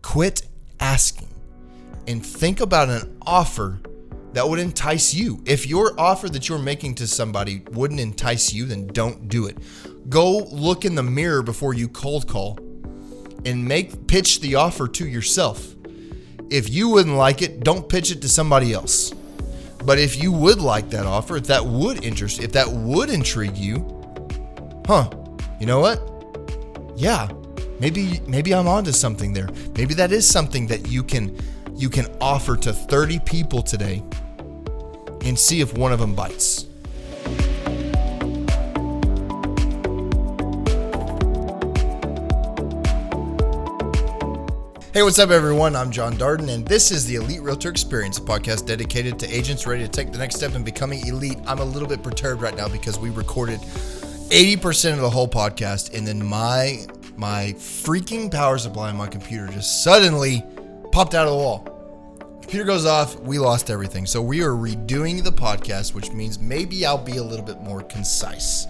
Quit asking and think about an offer that would entice you. If your offer that you're making to somebody wouldn't entice you, then don't do it. Go look in the mirror before you cold call and pitch the offer to yourself. If you wouldn't like it, don't pitch it to somebody else. But if you would like that offer, if that would intrigue you, you know what? Yeah, maybe I'm onto something there. Maybe that is something that you can offer to 30 people today and see if one of them bites. Hey, what's up, everyone? I'm John Darden, and this is the Elite Realtor Experience, a podcast dedicated to agents ready to take the next step in becoming elite. I'm a little bit perturbed right now because we recorded 80% of the whole podcast, and then my freaking power supply on my computer just suddenly popped out of the wall. Computer goes off, we lost everything. So we are redoing the podcast, which means maybe I'll be a little bit more concise.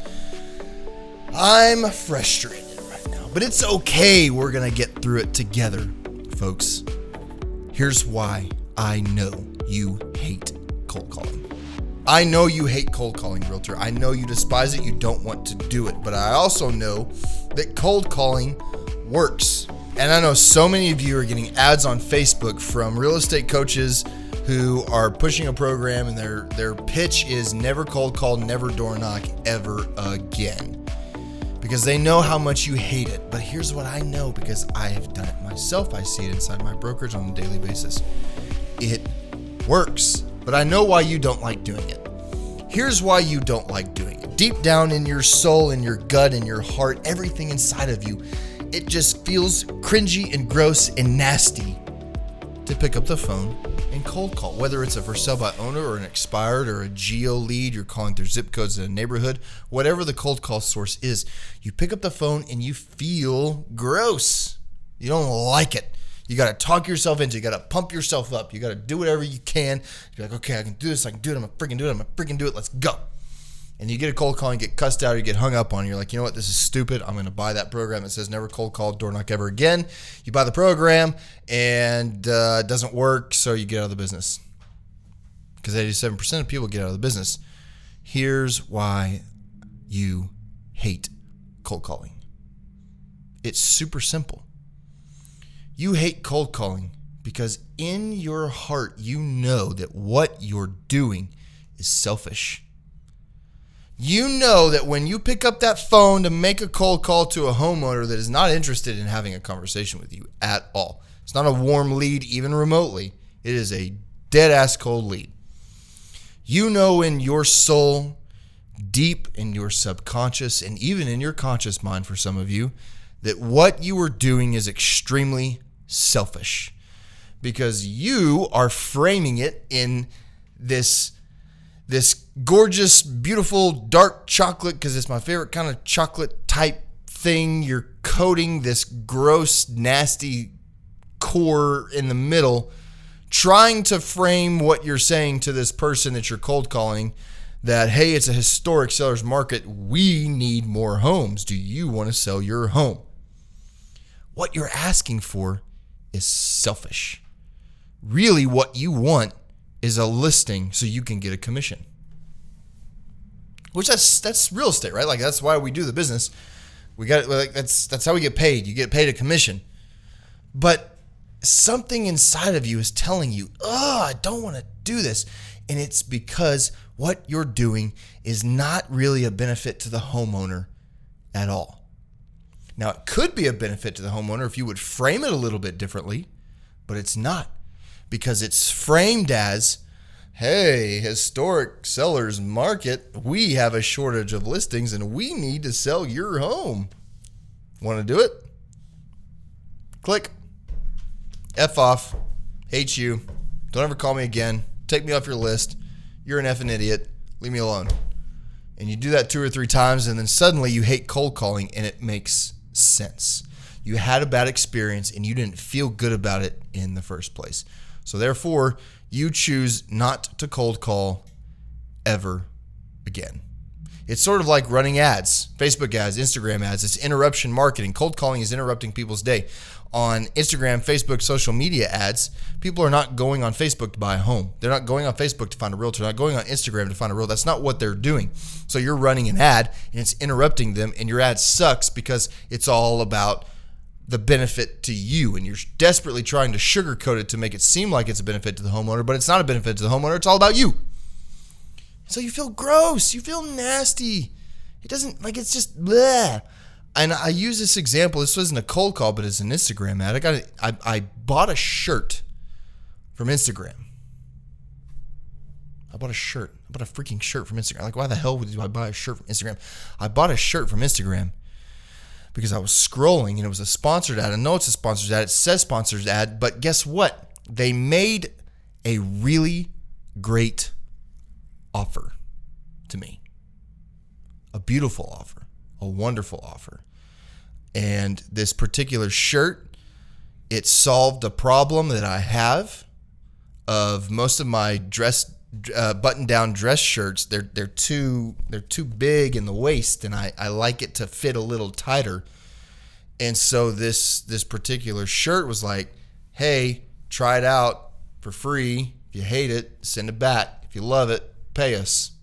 I'm frustrated right now, but it's okay. We're going to get through it together, folks. Here's why I know you hate cold calling. I know you hate cold calling, realtor. I know you despise it. You don't want to do it. But I also know that cold calling works. And I know so many of you are getting ads on Facebook from real estate coaches who are pushing a program, and their pitch is never cold call, never door knock ever again. Because they know how much you hate it. But here's what I know, because I have done it myself. I see it inside my brokerage on a daily basis. It works. But I know why you don't like doing it. Here's why you don't like doing it. Deep down in your soul, in your gut, in your heart, everything inside of you, it just feels cringy and gross and nasty to pick up the phone and cold call. Whether it's a for sale by owner or an expired or a geo lead, you're calling their zip codes in a neighborhood, whatever the cold call source is, you pick up the phone and you feel gross. You don't like it. You got to talk yourself into it. You got to pump yourself up. You got to do whatever you can. You're like, okay, I can do this. I can do it. I'm going to freaking do it. I'm going to freaking do it. Let's go. And you get a cold call and get cussed out or you get hung up on. You're like, you know what? This is stupid. I'm going to buy that program that says never cold call, door knock ever again. You buy the program and it doesn't work, so you get out of the business. Because 87% of people get out of the business. Here's why you hate cold calling. It's super simple. You hate cold calling because in your heart, you know that what you're doing is selfish. You know that when you pick up that phone to make a cold call to a homeowner that is not interested in having a conversation with you at all, it's not a warm lead even remotely, it is a dead-ass cold lead. You know in your soul, deep in your subconscious, and even in your conscious mind for some of you, that what you are doing is extremely selfish because you are framing it in this gorgeous, beautiful, dark chocolate, because it's my favorite kind of chocolate type thing. You're coating this gross, nasty core in the middle, trying to frame what you're saying to this person that you're cold calling that, hey, it's a historic seller's market. We need more homes. Do you want to sell your home? What you're asking for is selfish. Really, what you want is a listing so you can get a commission. Which that's real estate, right? Like that's why we do the business. We got like that's how we get paid. You get paid a commission. But something inside of you is telling you, I don't want to do this. And it's because what you're doing is not really a benefit to the homeowner at all. Now, it could be a benefit to the homeowner if you would frame it a little bit differently, but it's not. Because it's framed as, hey, historic seller's market, we have a shortage of listings and we need to sell your home. Want to do it? Click. F off. Hate you. Don't ever call me again. Take me off your list. You're an effing idiot. Leave me alone. And you do that 2 or 3 times and then suddenly you hate cold calling and it makes sense. You had a bad experience and you didn't feel good about it in the first place. So therefore, you choose not to cold call ever again. It's sort of like running ads, Facebook ads, Instagram ads. It's interruption marketing. Cold calling is interrupting people's day. on Instagram, Facebook, social media ads, people are not going on Facebook to buy a home. They're not going on Facebook to find a realtor. They're not going on Instagram to find a realtor. That's not what they're doing. So you're running an ad and it's interrupting them, and your ad sucks because it's all about the benefit to you, and you're desperately trying to sugarcoat it to make it seem like it's a benefit to the homeowner, but it's not a benefit to the homeowner. It's all about you. So you feel gross. You feel nasty. It doesn't, like, it's just bleh. And I use this example. This wasn't a cold call, but it's an Instagram ad. I bought a shirt from Instagram. I bought a freaking shirt from Instagram. Like, why the hell would I buy a shirt from Instagram? I bought a shirt from Instagram because I was scrolling and it was a sponsored ad. I know it's a sponsored ad. It says sponsored ad, but guess what? They made a really great offer to me. A beautiful offer, a wonderful offer. And this particular shirt, it solved a problem that I have of most of my button-down dress shirts. They're too big in the waist, and I like it to fit a little tighter. And so this particular shirt was like, hey, try it out for free. If you hate it, send it back. If you love it, pay us.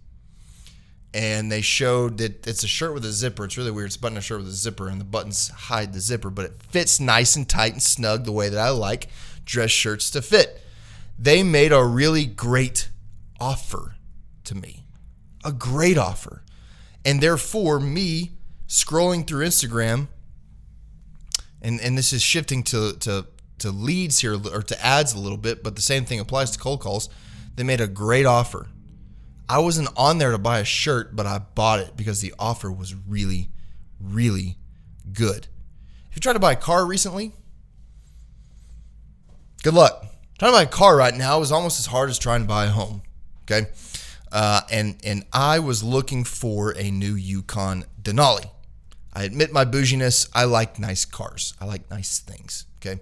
And they showed that it's a shirt with a zipper. It's really weird. It's a button-up shirt with a zipper, and the buttons hide the zipper, but it fits nice and tight and snug the way that I like dress shirts to fit. They made a really great offer to me. A great offer. And therefore, me scrolling through Instagram, and this is shifting to leads here, or to ads a little bit, but the same thing applies to cold calls. They made a great offer. I wasn't on there to buy a shirt, but I bought it because the offer was really, really good. If you tried to buy a car recently, good luck. Trying to buy a car right now is almost as hard as trying to buy a home. Okay, and I was looking for a new Yukon Denali. I admit my bouginess. I like nice cars. I like nice things. Okay,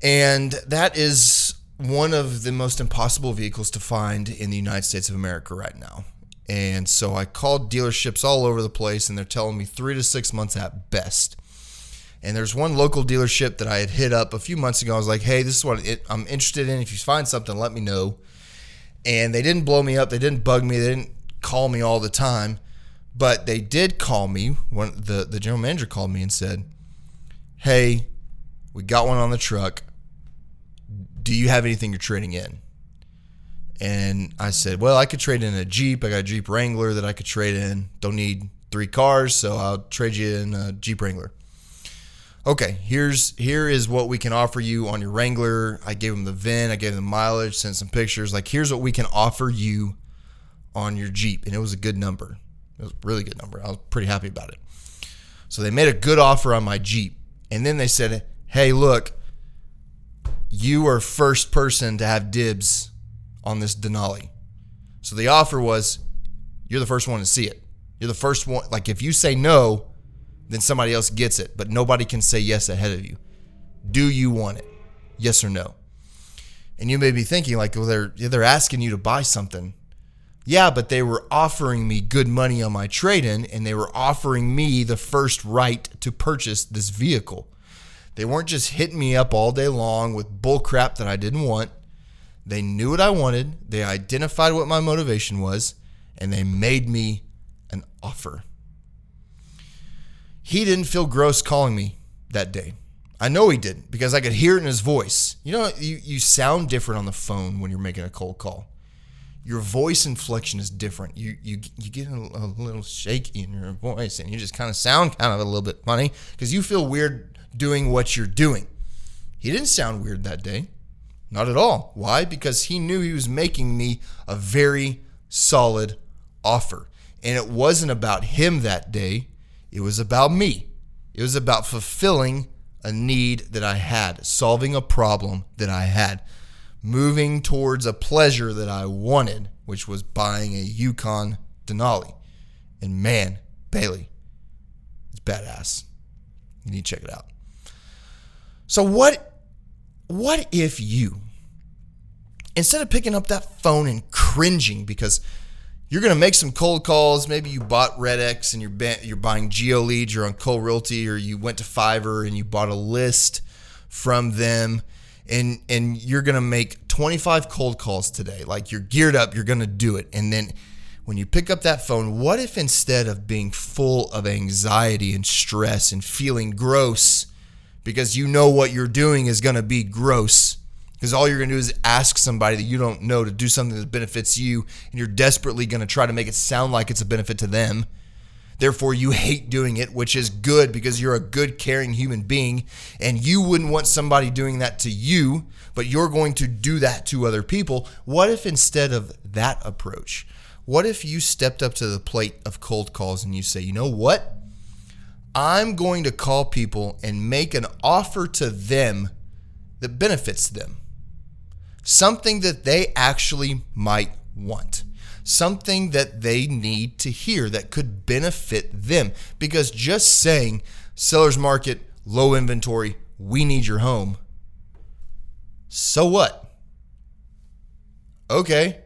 and that is one of the most impossible vehicles to find in the United States of America right now. And so I called dealerships all over the place, and they're telling me 3 to 6 months at best. And there's one local dealership that I had hit up a few months ago. I was like, hey, this is what I'm interested in. If you find something, let me know. And they didn't blow me up. They didn't bug me. They didn't call me all the time. But they did call me. When the general manager called me and said, hey, we got one on the truck. Do you have anything you're trading in? And I said, well, I could trade in a Jeep. I got a Jeep Wrangler that I could trade in. Don't need 3 cars, so I'll trade you in a Jeep Wrangler. Okay, here is what we can offer you on your Wrangler. I gave them the VIN. I gave them the mileage, sent some pictures. Like, here's what we can offer you on your Jeep. And it was a good number. It was a really good number. I was pretty happy about it. So they made a good offer on my Jeep. And then they said, hey, look, you are first person to have dibs on this Denali. So the offer was, you're the first one to see it. You're the first one. Like, if you say no, then somebody else gets it, but nobody can say yes ahead of you. Do you want it? Yes or no? And you may be thinking, like, well, they're asking you to buy something. Yeah, but they were offering me good money on my trade-in, and they were offering me the first right to purchase this vehicle. They weren't just hitting me up all day long with bull crap that I didn't want. They knew what I wanted. They identified what my motivation was, and they made me an offer. He didn't feel gross calling me that day. I know he didn't, because I could hear it in his voice. You know, you sound different on the phone when you're making a cold call. Your voice inflection is different. You get a little shaky in your voice, and you just kind of sound kind of a little bit funny because you feel weird doing what you're doing. He didn't sound weird that day. Not at all. Why? Because he knew he was making me a very solid offer. And it wasn't about him that day. It was about me. It was about fulfilling a need that I had, solving a problem that I had, moving towards a pleasure that I wanted, which was buying a Yukon Denali. And man, Bailey, it's badass. You need to check it out. So what if you, instead of picking up that phone and cringing because You're going to make some cold calls. Maybe you bought RedX and you're buying Geo Leads. You're on Cold Realty, or you went to Fiverr and you bought a list from them. And you're going to make 25 cold calls today. Like, you're geared up. You're going to do it. And then when you pick up that phone, what if instead of being full of anxiety and stress and feeling gross because you know what you're doing is going to be gross, because all you're going to do is ask somebody that you don't know to do something that benefits you, and you're desperately going to try to make it sound like it's a benefit to them. Therefore, you hate doing it, which is good because you're a good, caring human being, and you wouldn't want somebody doing that to you, but you're going to do that to other people. What if instead of that approach, what if you stepped up to the plate of cold calls and you say, you know what? I'm going to call people and make an offer to them that benefits them. Something that they actually might want. Something that they need to hear that could benefit them. Because just saying, seller's market, low inventory, we need your home. So what? Okay.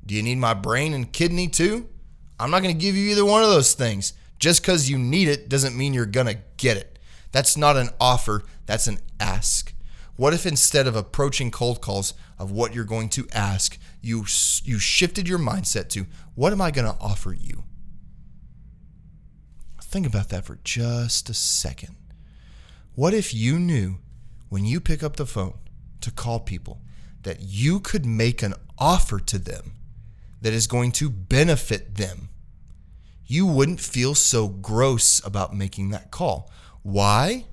Do you need my brain and kidney too? I'm not going to give you either one of those things. Just because you need it doesn't mean you're going to get it. That's not an offer. That's an ask. What if instead of approaching cold calls of what you're going to ask, you shifted your mindset to, what am I going to offer you? Think about that for just a second. What if you knew when you pick up the phone to call people that you could make an offer to them that is going to benefit them? You wouldn't feel so gross about making that call. Why?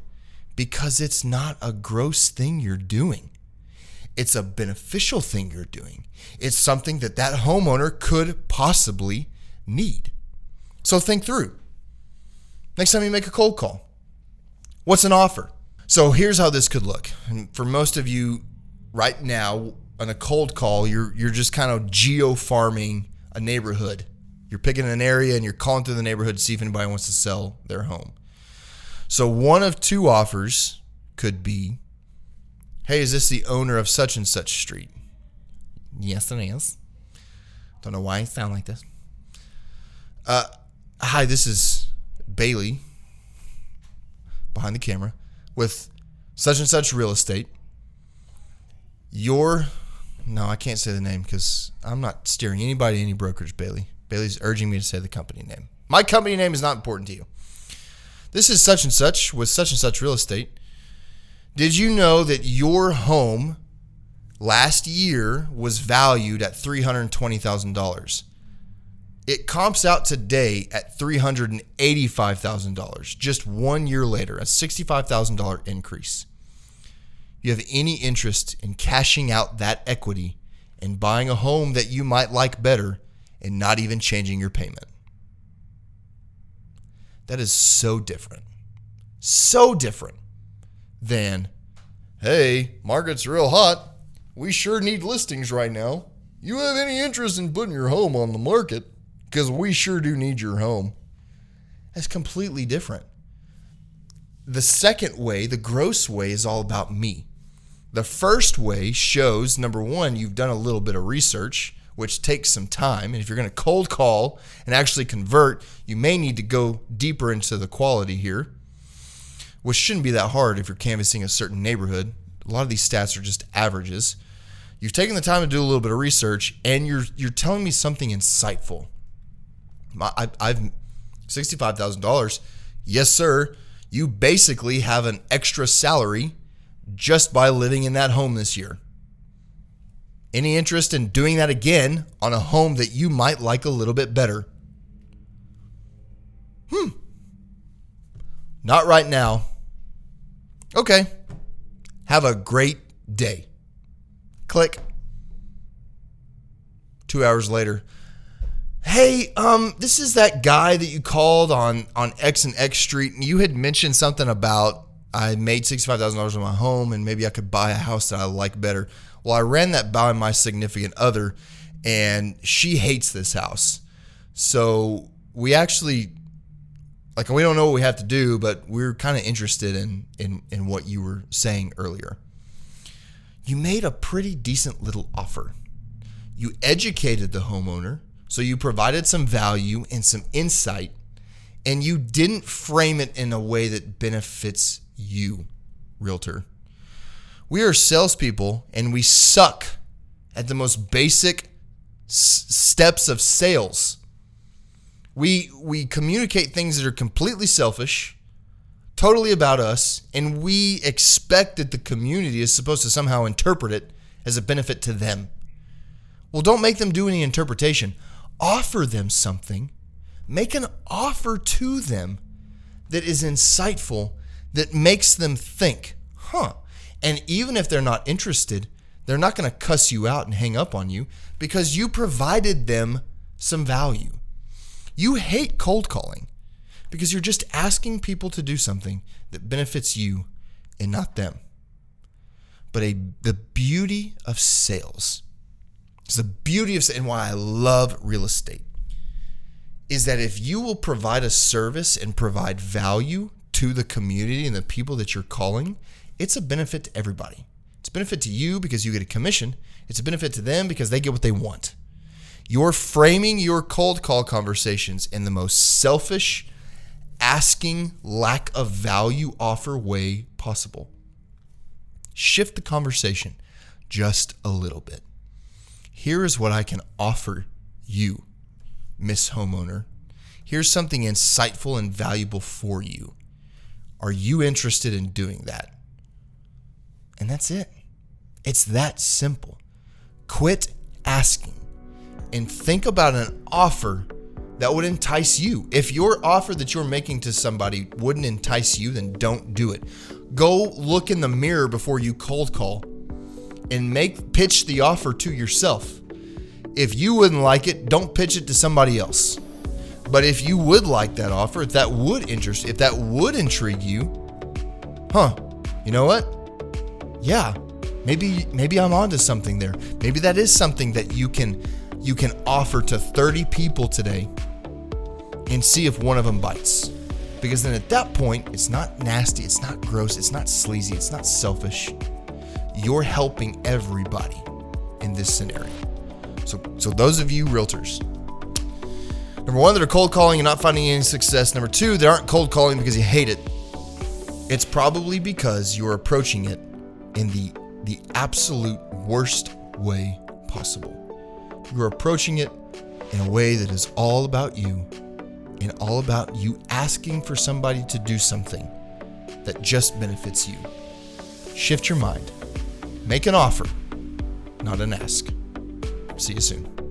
Because it's not a gross thing you're doing. It's a beneficial thing you're doing. It's something that homeowner could possibly need. So think through. Next time you make a cold call, what's an offer? So here's how this could look. And for most of you right now, on a cold call, you're just kind of geo-farming a neighborhood. You're picking an area and you're calling through the neighborhood to see if anybody wants to sell their home. So one of two offers could be, hey, is this the owner of such and such street? Yes, it is. Don't know why I sound like this. Hi, this is Bailey behind the camera with such and such real estate. No, I can't say the name because I'm not steering anybody to any brokerage, Bailey. Bailey's urging me to say the company name. My company name is not important to you. This is such and such with such and such real estate. Did you know that your home last year was valued at $320,000? It comps out today at $385,000, just 1 year later, a $65,000 increase. You have any interest in cashing out that equity and buying a home that you might like better and not even changing your payment? That is so different than, hey, market's real hot. We sure need listings right now. You have any interest in putting your home on the market? Because we sure do need your home. That's completely different. The second way, the gross way, is all about me. The first way shows, number one, you've done a little bit of research, which takes some time. And if you're going to cold call and actually convert, you may need to go deeper into the quality here, which shouldn't be that hard if you're canvassing a certain neighborhood. A lot of these stats are just averages. You've taken the time to do a little bit of research, and you're telling me something insightful. I've $65,000. Yes, sir. You basically have an extra salary just by living in that home this year. Any interest in doing that again on a home that you might like a little bit better? Not right now. Okay. Have a great day. Click. 2 hours later. Hey, this is that guy that you called on X and X Street, and you had mentioned something about I made $65,000 on my home and maybe I could buy a house that I like better. Well, I ran that by my significant other, and she hates this house. So we actually, we don't know what we have to do, but we're kind of interested in what you were saying earlier. You made a pretty decent little offer. You educated the homeowner So you provided some value and some insight, and you didn't frame it in a way that benefits you, realtor. We are salespeople, and we suck at the most basic steps of sales. We communicate things that are completely selfish, totally about us, and we expect that the community is supposed to somehow interpret it as a benefit to them. Well, don't make them do any interpretation. Offer them something. Make an offer to them that is insightful, that makes them think, And even if they're not interested, they're not going to cuss you out and hang up on you because you provided them some value. You hate cold calling because you're just asking people to do something that benefits you and not them. But the beauty of sales, and why I love real estate, is that if you will provide a service and provide value to the community and the people that you're calling, it's a benefit to everybody. It's a benefit to you because you get a commission. It's a benefit to them because they get what they want. You're framing your cold call conversations in the most selfish, asking, lack of value offer way possible. Shift the conversation just a little bit. Here is what I can offer you, Miss Homeowner. Here's something insightful and valuable for you. Are you interested in doing that? And that's it. It's that simple. Quit asking and think about an offer that would entice you. If your offer that you're making to somebody wouldn't entice you, then don't do it. Go look in the mirror before you cold call and pitch the offer to yourself. If you wouldn't like it, don't pitch it to somebody else. But if you would like that offer, if that would intrigue you, you know what? Yeah, maybe I'm onto something there. Maybe that is something that you can offer to 30 people today and see if one of them bites. Because then at that point, it's not nasty, it's not gross, it's not sleazy, it's not selfish. You're helping everybody in this scenario. So those of you realtors, number one, that are cold calling and not finding any success. Number two, they aren't cold calling because you hate it. It's probably because you're approaching it in the absolute worst way possible. You're approaching it in a way that is all about you and all about you asking for somebody to do something that just benefits you. Shift your mind. Make an offer, not an ask. See you soon.